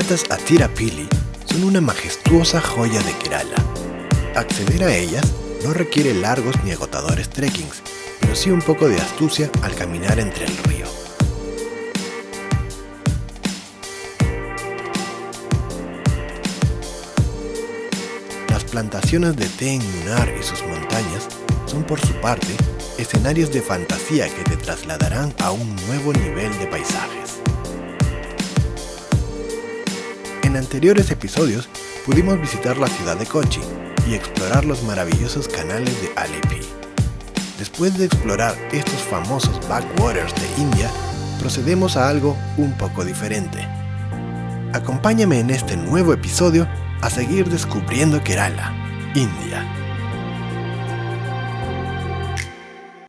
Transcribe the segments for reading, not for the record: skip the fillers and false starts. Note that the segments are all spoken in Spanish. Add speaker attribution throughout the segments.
Speaker 1: cataratas Atirapilli son una majestuosa joya de Kerala. Acceder a ellas no requiere largos ni agotadores trekkings, pero sí un poco de astucia al caminar entre el río. Las plantaciones de té en Munnar y sus montañas son por su parte escenarios de fantasía que te trasladarán a un nuevo nivel de paisajes. En anteriores episodios pudimos visitar la ciudad de Kochi y explorar los maravillosos canales de Alleppey. Después de explorar estos famosos backwaters de India, procedemos a algo un poco diferente. Acompáñame en este nuevo episodio a seguir descubriendo Kerala, India.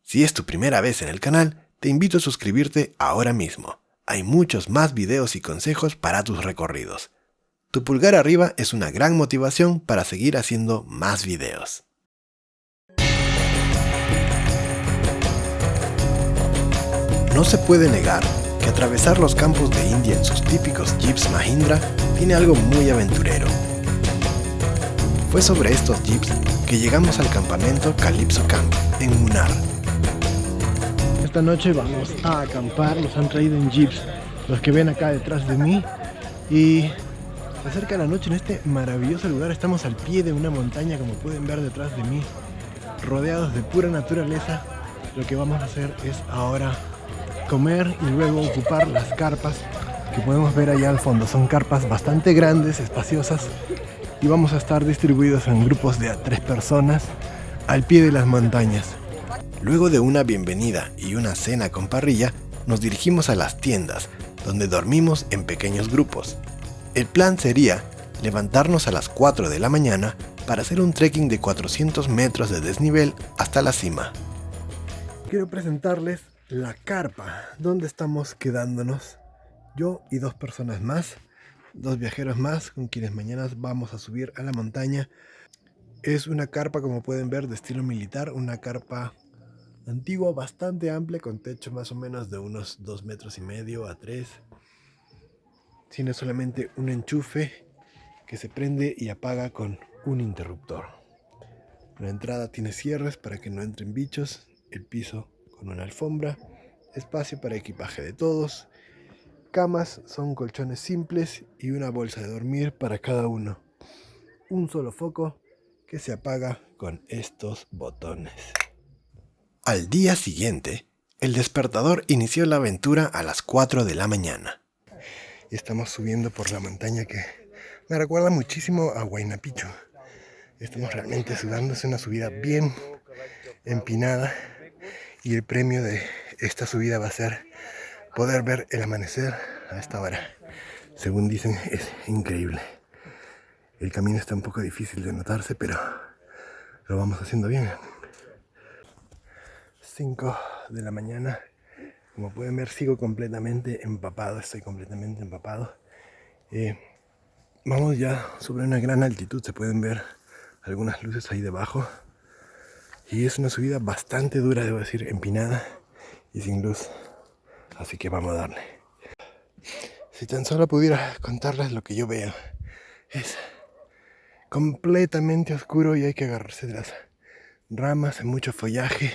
Speaker 1: Si es tu primera vez en el canal, te invito a suscribirte ahora mismo. Hay muchos más videos y consejos para tus recorridos. Tu pulgar arriba es una gran motivación para seguir haciendo más videos. No se puede negar que atravesar los campos de India en sus típicos jeeps Mahindra tiene algo muy aventurero. Fue sobre estos jeeps que llegamos al campamento Calypso Camp en Munnar.
Speaker 2: Esta noche vamos a acampar, nos han traído en jeeps, los que ven acá detrás de mí, y se acerca la noche en este maravilloso lugar. Estamos al pie de una montaña, como pueden ver detrás de mí, rodeados de pura naturaleza. Lo que vamos a hacer es ahora comer y luego ocupar las carpas que podemos ver allá al fondo. Son carpas bastante grandes, espaciosas, y vamos a estar distribuidos en grupos de 3 personas al pie de las montañas.
Speaker 1: Luego de una bienvenida y una cena con parrilla, nos dirigimos a las tiendas, donde dormimos en pequeños grupos. El plan sería levantarnos a las 4 de la mañana para hacer un trekking de 400 metros de desnivel hasta la cima.
Speaker 2: Quiero presentarles la carpa donde estamos quedándonos, yo y 2 personas más, 2 viajeros más con quienes mañana vamos a subir a la montaña. Es una carpa, como pueden ver, de estilo militar, una carpa antigua, bastante amplia, con techo más o menos de unos 2,5 metros a 3. Tiene solamente un enchufe que se prende y apaga con un interruptor. La entrada tiene cierres para que no entren bichos, el piso con una alfombra, espacio para equipaje de todos, camas son colchones simples y una bolsa de dormir para cada uno. Un solo foco que se apaga con estos botones.
Speaker 1: Al día siguiente, el despertador inició la aventura a las 4 de la mañana.
Speaker 2: Estamos subiendo por la montaña que me recuerda muchísimo a Huayna Picchu. Estamos realmente sudando, es una subida bien empinada y el premio de esta subida va a ser poder ver el amanecer a esta hora. Según dicen, es increíble. El camino está un poco difícil de notarse, pero lo vamos haciendo bien. 5 de la mañana. Como pueden ver, sigo completamente empapado, estoy completamente empapado. Vamos ya sobre una gran altitud, se pueden ver algunas luces ahí debajo. Y es una subida bastante dura, debo decir, empinada y sin luz. Así que vamos a darle. Si tan solo pudiera contarles lo que yo veo. Es completamente oscuro y hay que agarrarse de las ramas, mucho follaje,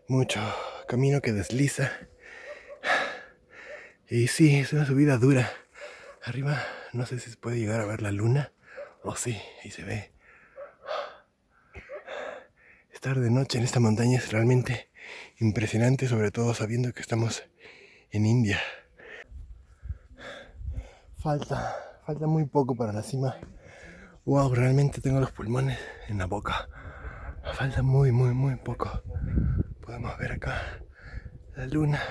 Speaker 2: mucho camino que desliza. Y sí, es una subida dura. Arriba no sé si se puede llegar a ver la luna. Oh sí, ahí se ve. Estar de noche en esta montaña es realmente impresionante, sobre todo sabiendo que estamos en India. Falta muy poco para la cima. Wow, realmente tengo los pulmones en la boca. Falta muy poco. Podemos ver acá la luna.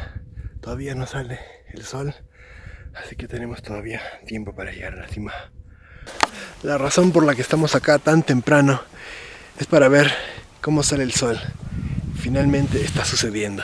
Speaker 2: Todavía no sale el sol, así que tenemos todavía tiempo para llegar a la cima. La razón por la que estamos acá tan temprano es para ver cómo sale el sol. Finalmente está sucediendo.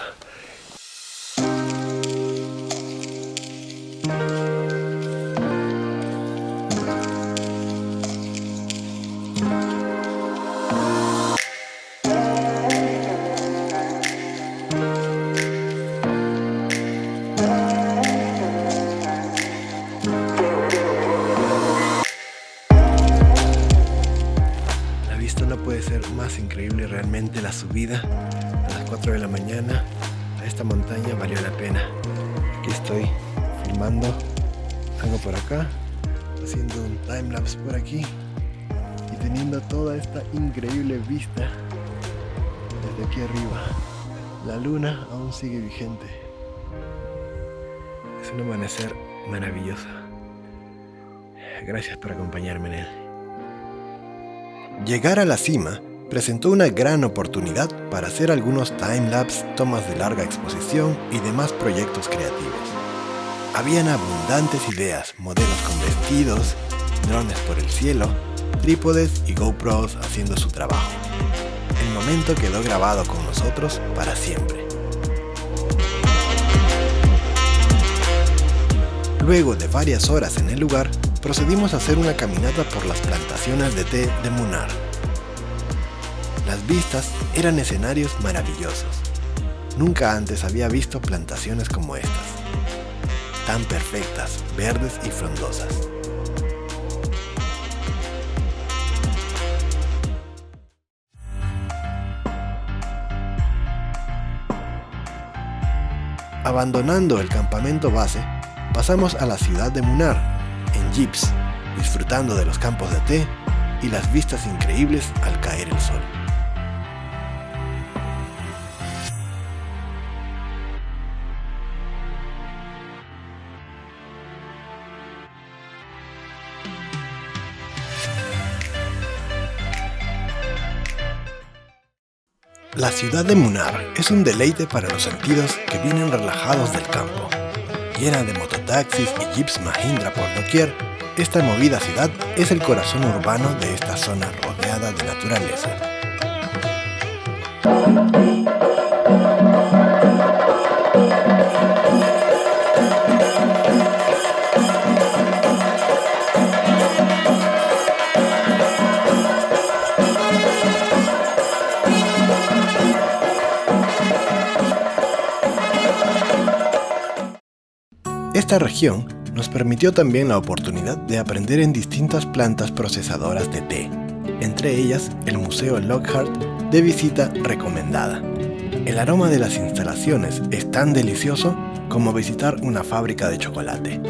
Speaker 2: puede ser más increíble. Realmente la subida a las 4 de la mañana a esta montaña valió la pena. Aquí estoy filmando algo por acá, haciendo un timelapse por aquí y teniendo toda esta increíble vista desde aquí arriba. La luna aún sigue vigente. Es un amanecer maravilloso. Gracias por acompañarme en él. Llegar a la cima presentó una gran oportunidad para hacer algunos timelapse, tomas de larga exposición y demás proyectos creativos. Habían abundantes ideas, modelos con vestidos, drones por el cielo, trípodes y GoPros haciendo su trabajo. El momento quedó grabado con nosotros para siempre. Luego de varias horas en el lugar, procedimos a hacer una caminata por las plantaciones de té de Munnar. Las vistas eran escenarios maravillosos. Nunca antes había visto plantaciones como estas, tan perfectas, verdes y frondosas. Abandonando el campamento base, pasamos a la ciudad de Munnar, en jeeps, disfrutando de los campos de té y las vistas increíbles al caer el sol. La ciudad de Munnar es un deleite para los sentidos que vienen relajados del campo. Llena de mototaxis y jeeps Mahindra por doquier, esta movida ciudad es el corazón urbano de esta zona rodeada de naturaleza. Esta región nos permitió también la oportunidad de aprender en distintas plantas procesadoras de té, entre ellas el Museo Lockhart, de visita recomendada. El aroma de las instalaciones es tan delicioso como visitar una fábrica de chocolate.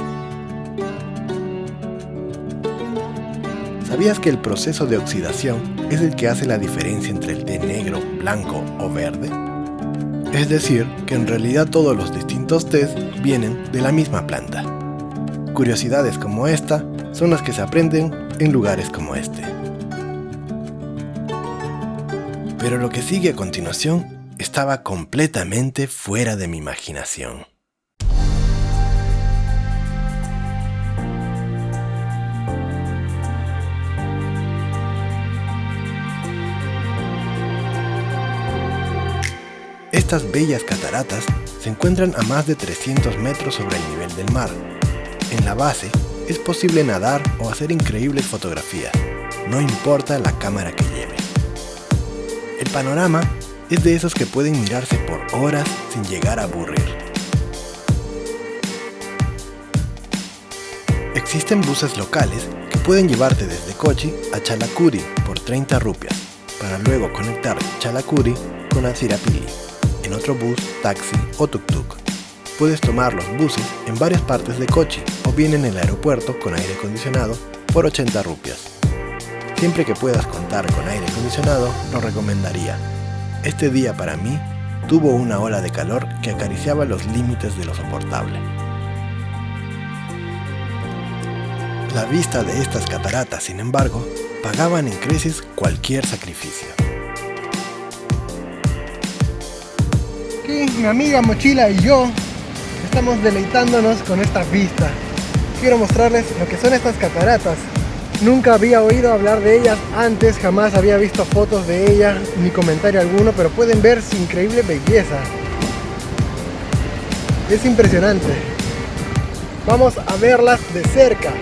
Speaker 2: ¿Sabías que el proceso de oxidación es el que hace la diferencia entre el té negro, blanco o verde? Es decir, que en realidad todos los distintos tés vienen de la misma planta. Curiosidades como esta son las que se aprenden en lugares como este. Pero lo que sigue a continuación estaba completamente fuera de mi imaginación. Estas bellas cataratas se encuentran a más de 300 metros sobre el nivel del mar. En la base es posible nadar o hacer increíbles fotografías, no importa la cámara que lleve. El panorama es de esos que pueden mirarse por horas sin llegar a aburrir. Existen buses locales que pueden llevarte desde Kochi a Chalakuri por 30 rupias, para luego conectar Chalakuri con Athirapilli en otro bus, taxi o tuk-tuk. Puedes tomar los buses en varias partes de Kochi o bien en el aeropuerto con aire acondicionado por 80 rupias. Siempre que puedas contar con aire acondicionado, lo recomendaría. Este día para mí tuvo una ola de calor que acariciaba los límites de lo soportable. La vista de estas cataratas, sin embargo, pagaban en creces cualquier sacrificio.
Speaker 3: Aquí mi amiga Mochila y yo estamos deleitándonos con esta vista. Quiero mostrarles lo que son estas cataratas. Nunca había oído hablar de ellas antes, jamás había visto fotos de ellas ni comentario alguno, pero pueden ver su increíble belleza. Es impresionante. Vamos a verlas de cerca.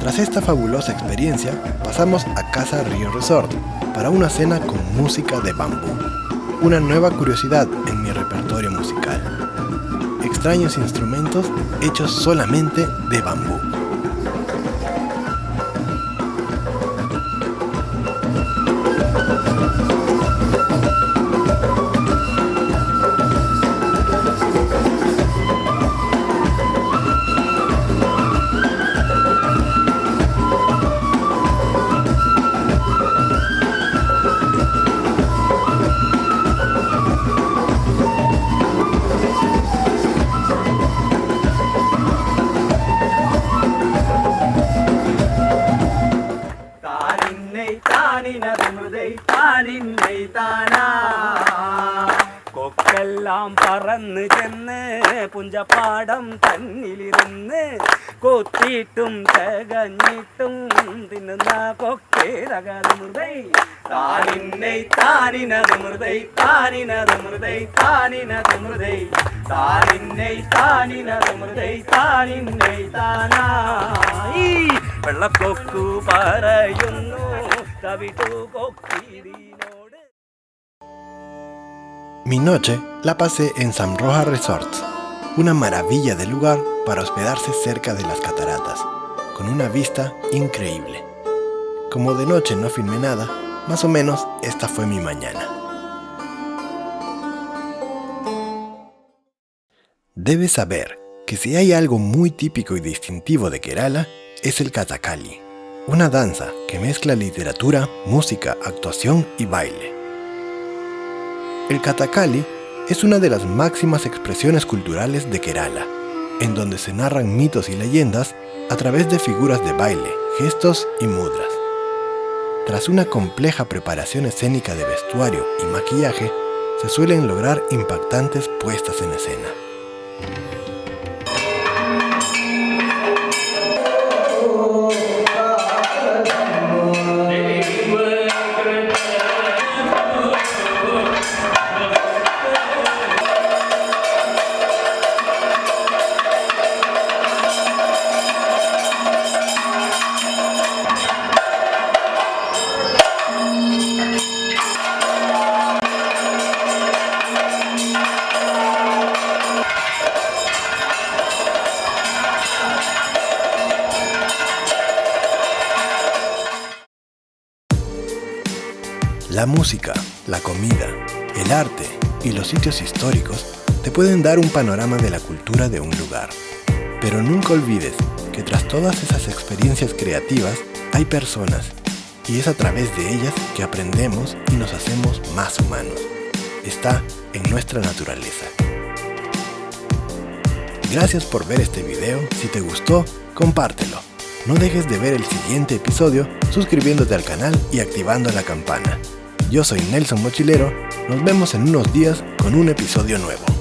Speaker 1: Tras esta fabulosa experiencia, pasamos a Casa Río Resort para una cena con música de bambú. Una nueva curiosidad en mi repertorio musical. Extraños instrumentos hechos solamente de bambú.
Speaker 4: കൊക്കെല്ലാം പറന്ന് ചെന്ന് പുഞ്ചപ്പാടം തന്നിലിരുന്ന് കൊത്തിയിട്ടും തകഞ്ഞിട്ടും തിന്നുന്ന കൊക്കേരകത് മൃദൈ താനിന്നൈ താനിനത് മൃദൈ താനിനത് മൃദൈ താനിനത് മൃദൈ താനിന്നൈ താനിനത് മൃദൈ താനിന്നൈ താനായി വെള്ളക്കൊക്കു പറയുന്നു കവിട്ടു കൊക്കിരിനോട്.
Speaker 1: Mi noche la pasé en Sam Roja Resorts, una maravilla de lugar para hospedarse cerca de las cataratas, con una vista increíble. Como de noche no filmé nada, más o menos esta fue mi mañana. Debes saber que si hay algo muy típico y distintivo de Kerala, es el Kathakali, una danza que mezcla literatura, música, actuación y baile. El Kathakali es una de las máximas expresiones culturales de Kerala, en donde se narran mitos y leyendas a través de figuras de baile, gestos y mudras. Tras una compleja preparación escénica de vestuario y maquillaje, se suelen lograr impactantes puestas en escena. La música, la comida, el arte y los sitios históricos te pueden dar un panorama de la cultura de un lugar. Pero nunca olvides que tras todas esas experiencias creativas hay personas, y es a través de ellas que aprendemos y nos hacemos más humanos. Está en nuestra naturaleza. Gracias por ver este video. Si te gustó, compártelo. No dejes de ver el siguiente episodio suscribiéndote al canal y activando la campana. Yo soy Nelson Mochilero, nos vemos en unos días con un episodio nuevo.